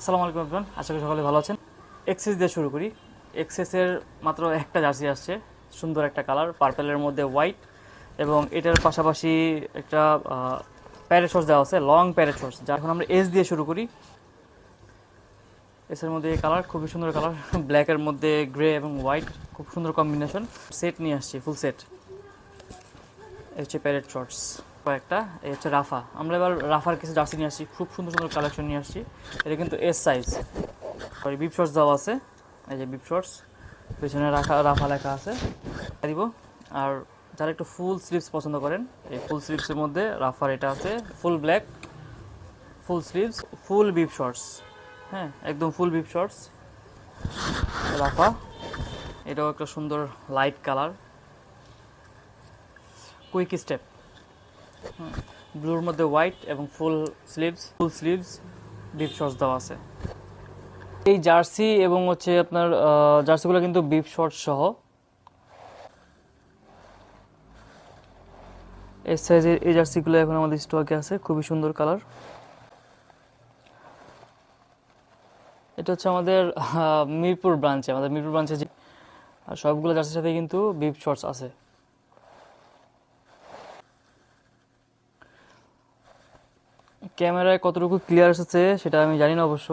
আসসালামু আলাইকুম এভরিওয়ান, আশা করি সকলে ভালো আছেন। এক্সেস দিয়ে শুরু করি। এক্সেসের মাত্র একটা জার্সি আসছে, সুন্দর একটা কালার, পার্পেলের মধ্যে হোয়াইট, এবং এটার পাশাপাশি একটা প্যারেট শর্টস দেওয়া আছে, লং প্যারেট শর্টস। যা এখন আমরা এস দিয়ে শুরু করি। এসের মধ্যে এই কালার খুবই সুন্দর কালার, ব্ল্যাকের মধ্যে গ্রে এবং হোয়াইট, খুব সুন্দর কম্বিনেশন। সেট নিয়ে আসছি, ফুল সেট। এই হচ্ছে প্যারেট শর্টস কয়েকটা। এই হচ্ছে রাফা। আমরা এবার রাফার কিছু জার্সি নিয়ে আসছি, খুব সুন্দর সুন্দর কালেকশন নিয়ে আসছি। এটা কিন্তু S size. Sorry, bib shorts দেওয়া আছে। এই যে বিপ শর্টস, পেছনে রাফা লেখা আছে, দিব। আর যারা একটু ফুল স্লিভস পছন্দ করেন, এই ফুল স্লিভসের মধ্যে রাফার এটা আছে, ফুল ব্ল্যাক, ফুল স্লিভস, ফুল বিপ শর্টস। হ্যাঁ, একদম ফুল বিপ শর্টস রাফা। এটাও একটা সুন্দর লাইট কালার, কুইক স্টেপ, ব্লুর মধ্যে হোয়াইট এবং ফুল স্লিভস বিপ শর্টস দেওয়া আছে। এই জার্সি এবং হচ্ছে আপনার জার্সিগুলো কিন্তু বিপ শর্টস সহ। এই সাইজের এই জার্সিগুলো এখন আমাদের স্টকে আছে, খুবই সুন্দর কালার। এটা হচ্ছে আমাদের মিরপুর ব্রাঞ্চে যে আর সবগুলো জার্সির সাথে কিন্তু বিপ শর্টস আছে। ক্যামেরায় কতটুকু ক্লিয়ার এসেছে সেটা আমি জানি না অবশ্য,